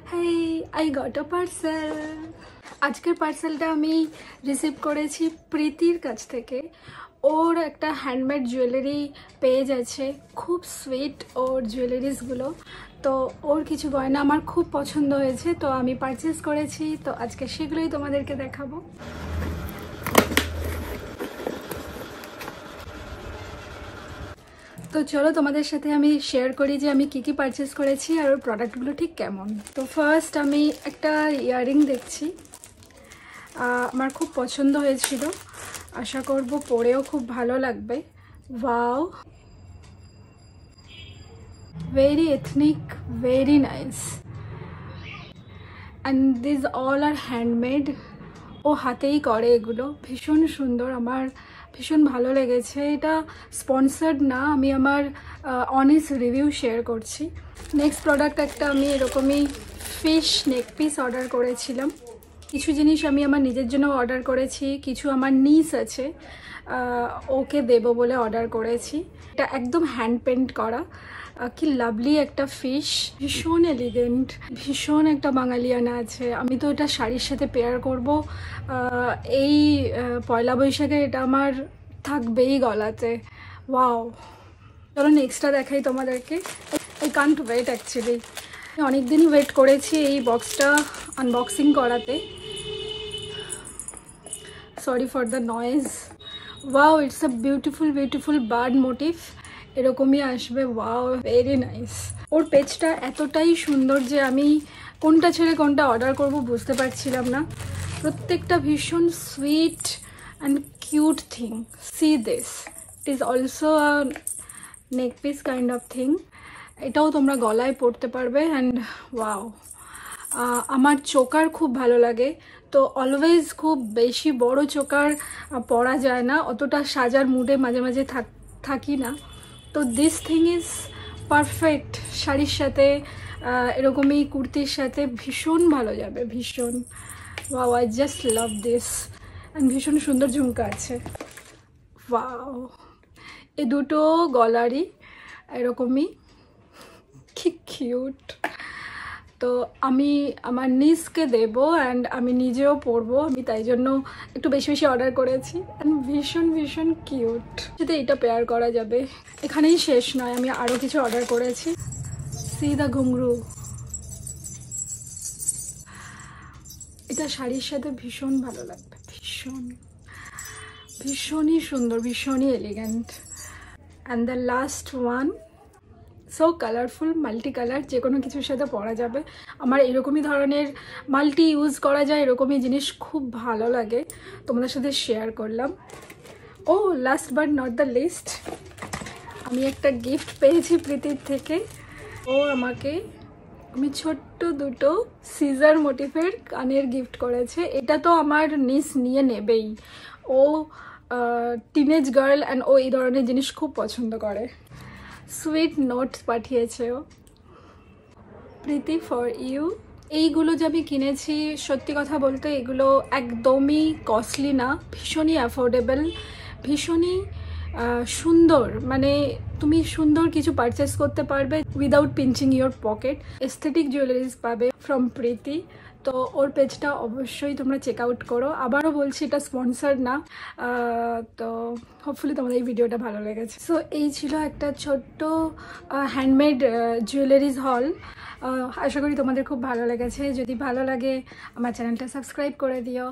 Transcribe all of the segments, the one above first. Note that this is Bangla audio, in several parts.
Hey, I got a parcel. আজকের পার্সেলটা আমি রিসিভ করেছি প্রীতির কাছ থেকে। ওর একটা হ্যান্ডমেড জুয়েলারি পেজ আছে, খুব সুইট ওর জুয়েলারিসগুলো। তো ওর কিছু গয়না আমার খুব পছন্দ হয়েছে, তো আমি পারচেস করেছি। তো আজকে সেগুলোই তোমাদেরকে দেখাবো। তো চলো তোমাদের সাথে আমি শেয়ার করি যে আমি কি কি পারচেস করেছি আর ওর প্রোডাক্টগুলো ঠিক কেমন। তো ফার্স্ট আমি একটা ইয়াররিং দেখছি, আমার খুব পছন্দ হয়েছিল, আশা করব পরেও খুব ভালো লাগবে। Wow, very ethnic, very nice, and this all are handmade. ও হাতেই করে এগুলো, ভীষণ সুন্দর, আমার ভীষণ ভালো লেগেছে। এটা স্পন্সার্ড না, আমি আমার অনেস্ট রিভিউ শেয়ার করছি। নেক্সট প্রোডাক্ট একটা আমি এরকমই ফিশ নেক পিস অর্ডার করেছিলাম। কিছু জিনিস আমি আমার নিজের জন্য অর্ডার করেছি, কিছু আমার নিস আছে ওকে দেবো বলে অর্ডার করেছি। এটা একদম হ্যান্ড পেন্ট করা, কি লাভলি একটা ফিশ, ভীষণ এলিগেন্ট, ভীষণ একটা বাঙালিয়ানা আছে। আমি তো এটা শাড়ির সাথে পেয়ার করব, এই পয়লা বৈশাখে এটা আমার থাকবেই গলাতে। ওয়াও, চলো নেক্সটটা দেখাই তোমাদেরকে। আই কান্ট ওয়েট অ্যাকচুয়ালি, অনেক দিনই ওয়েট করেছি এই বক্সটা আনবক্সিং করাতে। Sorry for the noise. Wow, it's a beautiful beautiful bird motif, এরকমই আসবে। Wow, very nice. ওর পেজটা এতটাই সুন্দর যে আমি কোনটা ছেড়ে কোনটা অর্ডার করব বুঝতে পারছিলাম না। প্রত্যেকটা ভীষণ sweet and cute thing. C this, it is also a neck piece kind of thing. এটাও তোমরা গলায় পরতে পারবে। অ্যান্ড ওয়াও, আমার চোকার খুব ভালো লাগে, তো অলওয়েজ খুব বেশি বড় চোকার পরা যায় না, অতটা সাজার মুডে মাঝে মাঝে থাকি না। তো দিস থিং ইজ পারফেক্ট, শাড়ির সাথে এরকমই কুর্তির সাথে ভীষণ ভালো যাবে, ভীষণ। Wow, I just love this. And ভীষণ সুন্দর ঝুমকা আছে। ওয়াও, এই দুটো গলারই এরকমই, কি কিউট। তো আমি আমার নিসকে দেবো অ্যান্ড আমি নিজেও পরবো, আমি তাই জন্য একটু বেশি বেশি অর্ডার করেছি। অ্যান্ড ভীষণ ভীষণ কিউট, যাতে এটা পেয়ার করা যাবে। এখানেই শেষ নয়, আমি আরও কিছু অর্ডার করেছি। সি দ্য ঘুংরু, এটা শাড়ির সাথে ভীষণ ভালো লাগবে, ভীষণ ভীষণই সুন্দর, ভীষণই elegant. And the last one, so colourful, multi colour, যে কোনো কিছুর সাথে পরা যাবে। আমার এরকমই ধরনের মাল্টি ইউজ করা যায় এরকমই জিনিস খুব ভালো লাগে, তোমাদের সাথে শেয়ার করলাম। ও last but not the least, আমি একটা গিফট পেয়েছি প্রীতির থেকে। ও আমাকে আমি ছোট্ট দুটো সিজার মোটিভের কানের গিফট করেছে। এটা তো আমার নিস নিয়ে নেবেই, ও টিনেজ গার্ল অ্যান্ড ও এই ধরনের জিনিস খুব পছন্দ করে। সুইট নোটস পাঠিয়েছে ও। প্রীতি ফর ইউ। এইগুলো যে আমি কিনেছি, সত্যি কথা বলতে এগুলো একদমই কস্টলি না, ভীষণই অ্যাফোর্ডেবল, ভীষণই সুন্দর। মানে তুমি সুন্দর কিছু পারচেস করতে পারবে without pinching your pocket. Aesthetic jewelleries পাবে ফ্রম প্রীতি। তো ওর পেজটা অবশ্যই তোমরা চেক আউট করো। আবারও বলছি, এটা স্পন্সার্ড না। তো হোপফুলি তোমাদের এই ভিডিওটা ভালো লেগেছে। সো এই ছিল একটা ছোট্ট হ্যান্ডমেড জুয়েলারিজ হল। আশা করি তোমাদের খুব ভালো লেগেছে। যদি ভালো লাগে আমার চ্যানেলটা সাবস্ক্রাইব করে দিও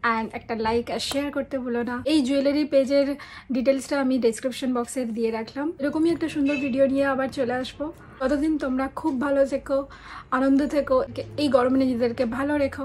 অ্যান্ড একটা লাইক আর শেয়ার করতে ভুলো না। এই জুয়েলারি পেজের ডিটেলসটা আমি ডেসক্রিপশন বক্সে দিয়ে রাখলাম। এরকমই একটা সুন্দর ভিডিও নিয়ে আবার চলে আসবো। ততদিন তোমরা খুব ভালো থেকো, আনন্দ থেকো, এই গরমে নিজেদেরকে ভালো রেখো।